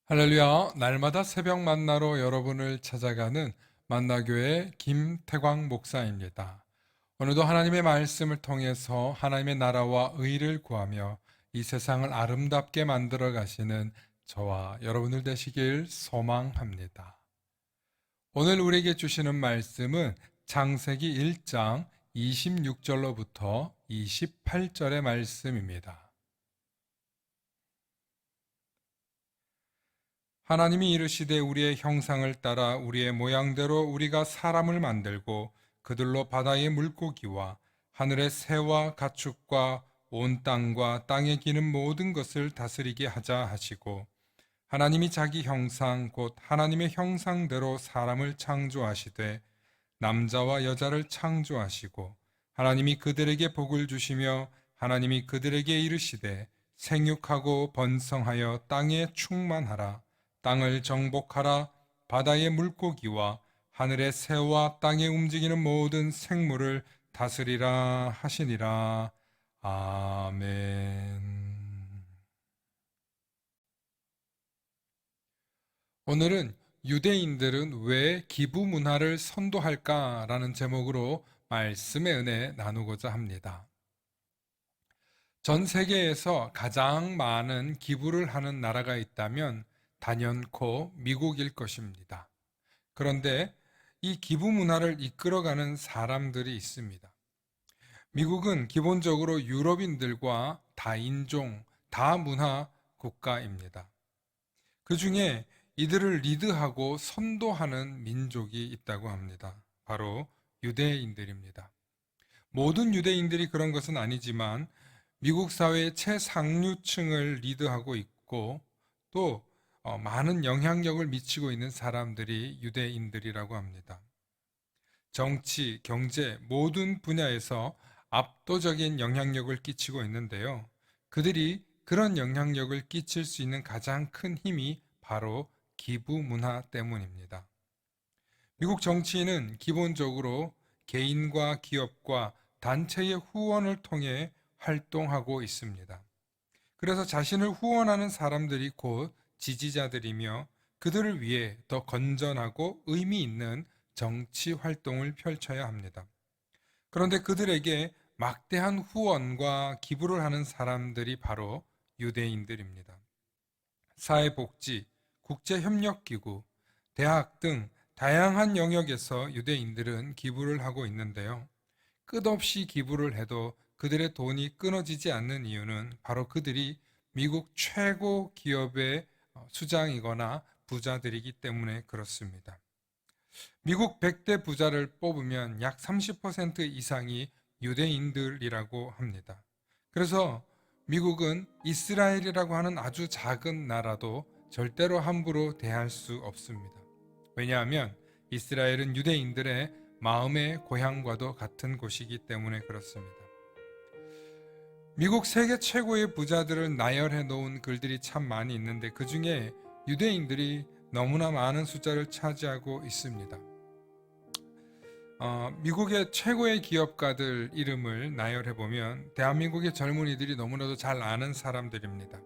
할렐루야, 날마다 새벽 만나러 여러분을 찾아가는 만나교회 김태광 목사입니다. 오늘도 하나님의 말씀을 통해서 하나님의 나라와 의를 구하며 이 세상을 아름답게 만들어 가시는 저와 여러분들 되시길 소망합니다. 오늘 우리에게 주시는 말씀은 창세기 1장 26절로부터 28절의 말씀입니다. 하나님이 이르시되 우리의 형상을 따라 우리의 모양대로 우리가 사람을 만들고 그들로 바다의 물고기와 하늘의 새와 가축과 온 땅과 땅에 기는 모든 것을 다스리게 하자 하시고, 하나님이 자기 형상 곧 하나님의 형상대로 사람을 창조하시되 남자와 여자를 창조하시고, 하나님이 그들에게 복을 주시며 하나님이 그들에게 이르시되 생육하고 번성하여 땅에 충만하라. 땅을 정복하라. 바다의 물고기와 하늘의 새와 땅에 움직이는 모든 생물을 다스리라 하시니라. 아멘. 오늘은 유대인들은 왜 기부 문화를 선도할까라는 제목으로 말씀의 은혜 나누고자 합니다. 전 세계에서 가장 많은 기부를 하는 나라가 있다면 단연코 미국일 것입니다. 그런데 이 기부 문화를 이끌어가는 사람들이 있습니다. 미국은 기본적으로 유럽인들과 다인종, 다문화 국가입니다. 그 중에 이들을 리드하고 선도하는 민족이 있다고 합니다. 바로 유대인들입니다. 모든 유대인들이 그런 것은 아니지만 미국 사회의 최상류층을 리드하고 있고 또 많은 영향력을 미치고 있는 사람들이 유대인들이라고 합니다. 정치, 경제 모든 분야에서 압도적인 영향력을 끼치고 있는데요. 그들이 그런 영향력을 끼칠 수 있는 가장 큰 힘이 바로 기부 문화 때문입니다. 미국 정치인은 기본적으로 개인과 기업과 단체의 후원을 통해 활동하고 있습니다. 그래서 자신을 후원하는 사람들이 곧 지지자들이며 그들을 위해 더 건전하고 의미 있는 정치 활동을 펼쳐야 합니다. 그런데 그들에게 막대한 후원과 기부를 하는 사람들이 바로 유대인들입니다. 사회복지, 국제협력기구, 대학 등 다양한 영역에서 유대인들은 기부를 하고 있는데요. 끝없이 기부를 해도 그들의 돈이 끊어지지 않는 이유는 바로 그들이 미국 최고 기업의 수장이거나 부자들이기 때문에 그렇습니다. 미국 100대 부자를 뽑으면 약 30% 이상이 유대인들이라고 합니다. 그래서 미국은 이스라엘이라고 하는 아주 작은 나라도 절대로 함부로 대할 수 없습니다. 왜냐하면 이스라엘은 유대인들의 마음의 고향과도 같은 곳이기 때문에 그렇습니다. 미국 세계 최고의 부자들을 나열해 놓은 글들이 참 많이 있는데 그 중에 유대인들이 너무나 많은 숫자를 차지하고 있습니다. 미국의 최고의 기업가들 이름을 나열해 보면 대한민국의 젊은이들이 너무나도 잘 아는 사람들입니다.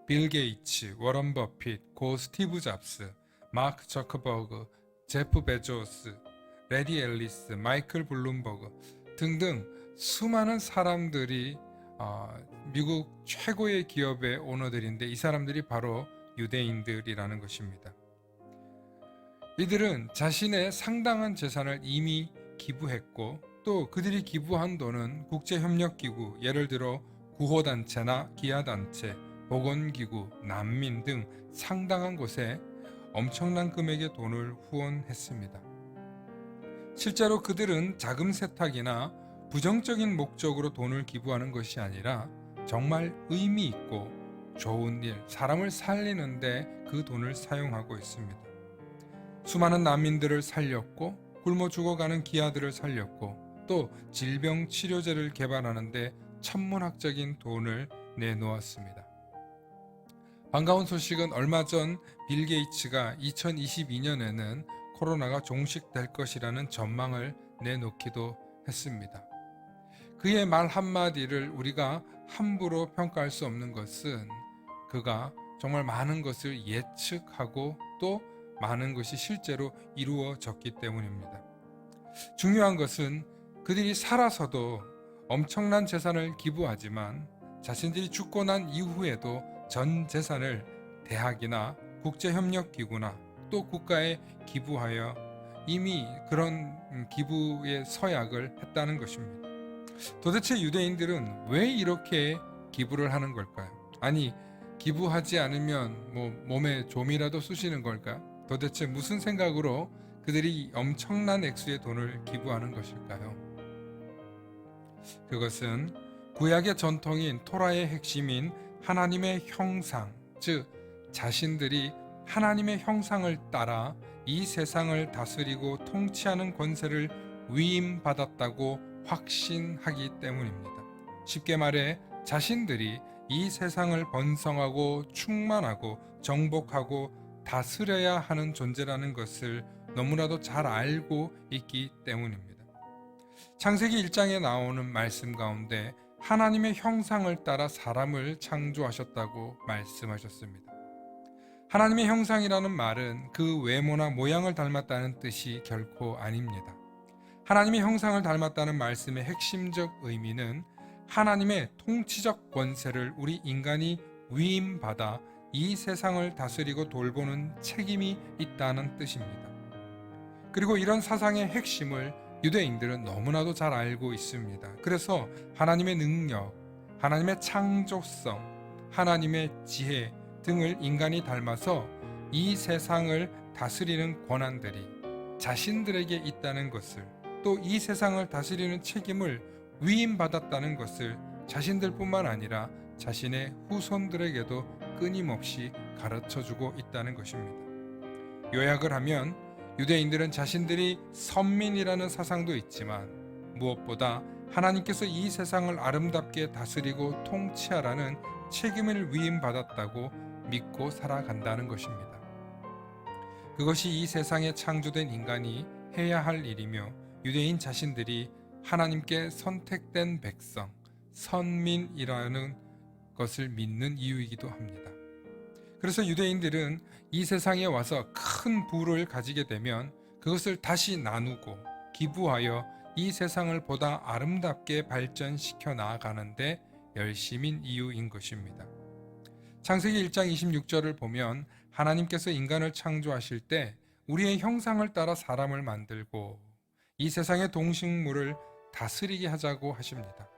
빌 게이츠, 워런 버핏, 고 스티브 잡스, 마크 저커버그, 제프 베조스, 레디 앨리스, 마이클 블룸버그 등등 수많은 사람들이 미국 최고의 기업의 오너들인데 이 사람들이 바로 유대인들이라는 것입니다. 이들은 자신의 상당한 재산을 이미 기부했고 또 그들이 기부한 돈은 국제협력기구, 예를 들어 구호단체나 기아단체, 보건기구, 난민 등 상당한 곳에 엄청난 금액의 돈을 후원했습니다. 실제로 그들은 자금 세탁이나 부정적인 목적으로 돈을 기부하는 것이 아니라 정말 의미 있고 좋은 일, 사람을 살리는데 그 돈을 사용하고 있습니다. 수많은 난민들을 살렸고 굶어 죽어가는 기아들을 살렸고 또 질병 치료제를 개발하는데 천문학적인 돈을 내놓았습니다. 반가운 소식은 얼마 전 빌 게이츠가 2022년에는 코로나가 종식될 것이라는 전망을 내놓기도 했습니다. 그의 말 한마디를 우리가 함부로 평가할 수 없는 것은 그가 정말 많은 것을 예측하고 또 많은 것이 실제로 이루어졌기 때문입니다. 중요한 것은 그들이 살아서도 엄청난 재산을 기부하지만 자신들이 죽고 난 이후에도 전 재산을 대학이나 국제협력기구나 또 국가에 기부하여 이미 그런 기부의 서약을 했다는 것입니다. 도대체 유대인들은 왜 이렇게 기부를 하는 걸까요? 아니, 기부하지 않으면 몸에 좀이라도 쑤시는 걸까? 도대체 무슨 생각으로 그들이 엄청난 액수의 돈을 기부하는 것일까요? 그것은 구약의 전통인 토라의 핵심인 하나님의 형상, 즉 자신들이 하나님의 형상을 따라 이 세상을 다스리고 통치하는 권세를 위임받았다고 확신하기 때문입니다. 쉽게 말해 자신들이 이 세상을 번성하고 충만하고 정복하고 다스려야 하는 존재라는 것을 너무나도 잘 알고 있기 때문입니다. 창세기 1장에 나오는 말씀 가운데 하나님의 형상을 따라 사람을 창조하셨다고 말씀하셨습니다. 하나님의 형상이라는 말은 그 외모나 모양을 닮았다는 뜻이 결코 아닙니다. 하나님의 형상을 닮았다는 말씀의 핵심적 의미는 하나님의 통치적 권세를 우리 인간이 위임받아 이 세상을 다스리고 돌보는 책임이 있다는 뜻입니다. 그리고 이런 사상의 핵심을 유대인들은 너무나도 잘 알고 있습니다. 그래서 하나님의 능력, 하나님의 창조성, 하나님의 지혜 등을 인간이 닮아서 이 세상을 다스리는 권한들이 자신들에게 있다는 것을, 또 이 세상을 다스리는 책임을 위임받았다는 것을 자신들뿐만 아니라 자신의 후손들에게도 끊임없이 가르쳐주고 있다는 것입니다. 요약을 하면 유대인들은 자신들이 선민이라는 사상도 있지만 무엇보다 하나님께서 이 세상을 아름답게 다스리고 통치하라는 책임을 위임받았다고 믿고 살아간다는 것입니다. 그것이 이 세상에 창조된 인간이 해야 할 일이며 유대인 자신들이 하나님께 선택된 백성, 선민이라는 것을 믿는 이유이기도 합니다. 그래서 유대인들은 이 세상에 와서 큰 부를 가지게 되면 그것을 다시 나누고 기부하여 이 세상을 보다 아름답게 발전시켜 나아가는데 열심인 이유인 것입니다. 창세기 1장 26절을 보면 하나님께서 인간을 창조하실 때 우리의 형상을 따라 사람을 만들고 이 세상의 동식물을 다스리게 하자고 하십니다.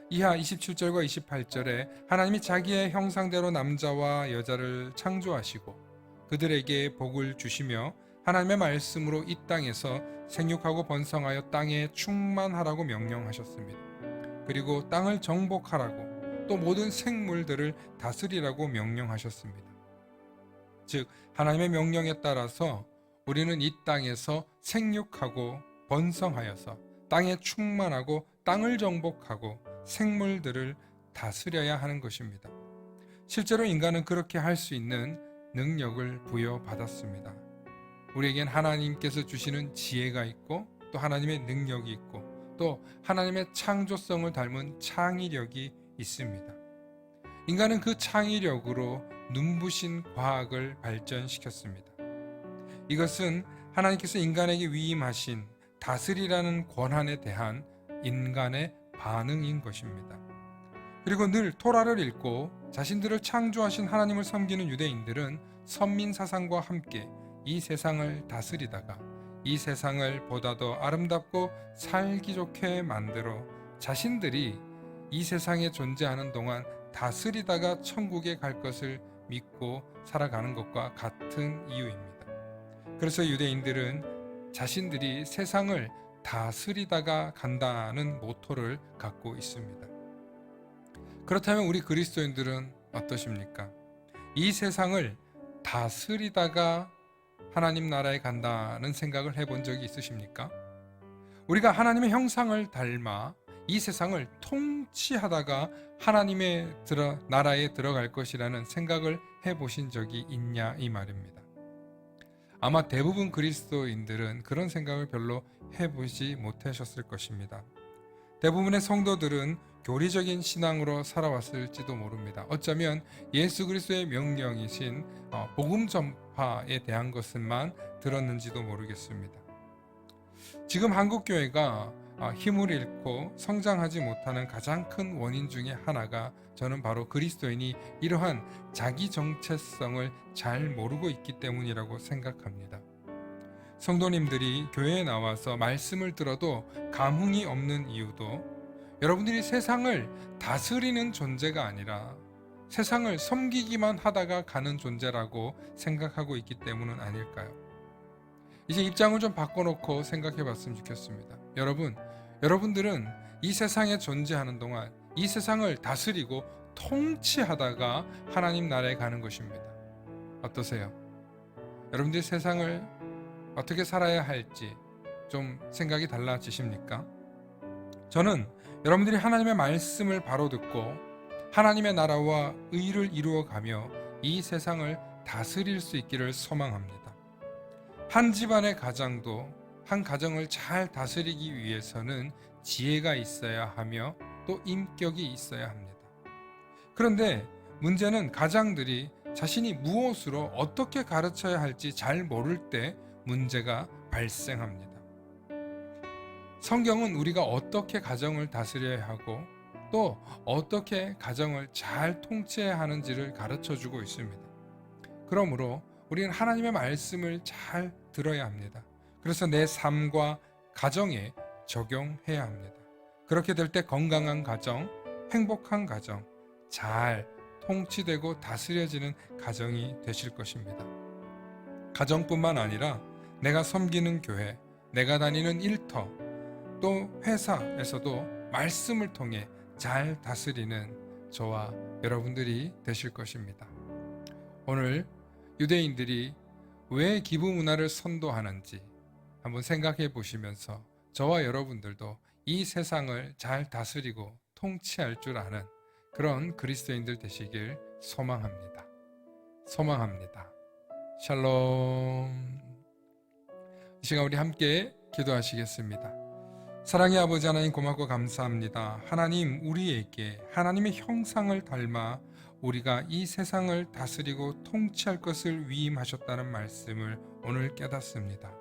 이하 27절과 28절에 하나님이 자기의 형상대로 남자와 여자를 창조하시고 그들에게 복을 주시며 하나님의 말씀으로 이 땅에서 생육하고 번성하여 땅에 충만하라고 명령하셨습니다. 그리고 땅을 정복하라고 또 모든 생물들을 다스리라고 명령하셨습니다. 즉 하나님의 명령에 따라서 우리는 이 땅에서 생육하고 번성하여서 땅에 충만하고 땅을 정복하고 생물들을 다스려야 하는 것입니다. 실제로 인간은 그렇게 할 수 있는 능력을 부여받았습니다. 우리에겐 하나님께서 주시는 지혜가 있고 또 하나님의 능력이 있고 또 하나님의 창조성을 닮은 창의력이 있습니다. 인간은 그 창의력으로 눈부신 과학을 발전시켰습니다. 이것은 하나님께서 인간에게 위임하신 다스리라는 권한에 대한 인간의 반응인 것입니다. 그리고 늘 토라를 읽고 자신들을 창조하신 하나님을 섬기는 유대인들은 선민 사상과 함께 이 세상을 다스리다가 이 세상을 보다 더 아름답고 살기 좋게 만들어 자신들이 이 세상에 존재하는 동안 다스리다가 천국에 갈 것을 믿고 살아가는 것과 같은 이유입니다. 그래서 유대인들은 자신들이 세상을 다스리다가 간다는 모토를 갖고 있습니다. 그렇다면 우리 그리스도인들은 어떠십니까? 이 세상을 다스리다가 하나님 나라에 간다는 생각을 해본 적이 있으십니까? 우리가 하나님의 형상을 닮아 이 세상을 통치하다가 하나님의 나라에 들어갈 것이라는 생각을 해보신 적이 있냐 이 말입니다. 아마 대부분 그리스도인들은 그런 생각을 별로 해보지 못하셨을 것입니다. 대부분의 성도들은 교리적인 신앙으로 살아왔을지도 모릅니다. 어쩌면 예수 그리스도의 명령이신 복음 전파에 대한 것만 들었는지도 모르겠습니다. 지금 한국 교회가 힘을 잃고 성장하지 못하는 가장 큰 원인 중에 하나가 저는 바로 그리스도인이 이러한 자기 정체성을 잘 모르고 있기 때문이라고 생각합니다. 성도님들이 교회에 나와서 말씀을 들어도 감흥이 없는 이유도 여러분들이 세상을 다스리는 존재가 아니라 세상을 섬기기만 하다가 가는 존재라고 생각하고 있기 때문은 아닐까요? 이제 입장을 좀 바꿔놓고 생각해 봤으면 좋겠습니다. 여러분들은 이 세상에 존재하는 동안 이 세상을 다스리고 통치하다가 하나님 나라에 가는 것입니다. 어떠세요? 여러분들이 세상을 어떻게 살아야 할지 좀 생각이 달라지십니까? 저는 여러분들이 하나님의 말씀을 바로 듣고 하나님의 나라와 의를 이루어가며 이 세상을 다스릴 수 있기를 소망합니다. 한 집안의 가장도 한 가정을 잘 다스리기 위해서는 지혜가 있어야 하며 또 인격이 있어야 합니다. 그런데 문제는 가장들이 자신이 무엇으로 어떻게 가르쳐야 할지 잘 모를 때 문제가 발생합니다. 성경은 우리가 어떻게 가정을 다스려야 하고 또 어떻게 가정을 잘 통치해야 하는지를 가르쳐 주고 있습니다. 그러므로 우리는 하나님의 말씀을 잘 들어야 합니다. 그래서 내 삶과 가정에 적용해야 합니다. 그렇게 될 때 건강한 가정, 행복한 가정, 잘 통치되고 다스려지는 가정이 되실 것입니다. 가정뿐만 아니라 내가 섬기는 교회, 내가 다니는 일터, 또 회사에서도 말씀을 통해 잘 다스리는 저와 여러분들이 되실 것입니다. 오늘 유대인들이 왜 기부 문화를 선도하는지 한번 생각해 보시면서 저와 여러분들도 이 세상을 잘 다스리고 통치할 줄 아는 그런 그리스도인들 되시길 소망합니다. 샬롬. 이 시간 우리 함께 기도하시겠습니다. 사랑의 아버지 하나님, 고맙고 감사합니다. 하나님, 우리에게 하나님의 형상을 닮아 우리가 이 세상을 다스리고 통치할 것을 위임하셨다는 말씀을 오늘 깨닫습니다.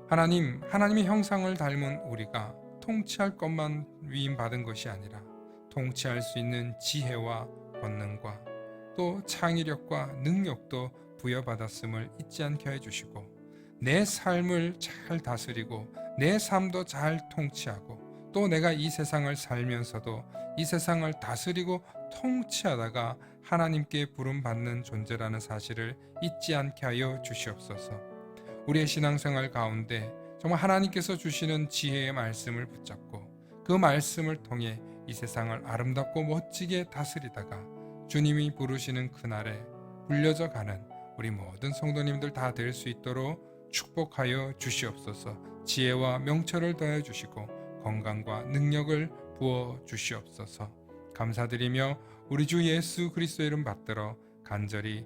하나님, 하나님의 형상을 닮은 우리가 통치할 것만 위임받은 것이 아니라 통치할 수 있는 지혜와 권능과 또 창의력과 능력도 부여받았음을 잊지 않게 해주시고 내 삶을 잘 다스리고 내 삶도 잘 통치하고 또 내가 이 세상을 살면서도 이 세상을 다스리고 통치하다가 하나님께 부름받는 존재라는 사실을 잊지 않게 하여 주시옵소서. 우리의 신앙생활 가운데 정말 하나님께서 주시는 지혜의 말씀을 붙잡고 그 말씀을 통해 이 세상을 아름답고 멋지게 다스리다가 주님이 부르시는 그날에 불려져 가는 우리 모든 성도님들 다 될 수 있도록 축복하여 주시옵소서. 지혜와 명철을 더해 주시고 건강과 능력을 부어 주시옵소서. 감사드리며 우리 주 예수 그리스도의 이름 받들어 간절히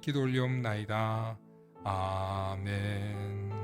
기도 올리옵나이다. 아멘.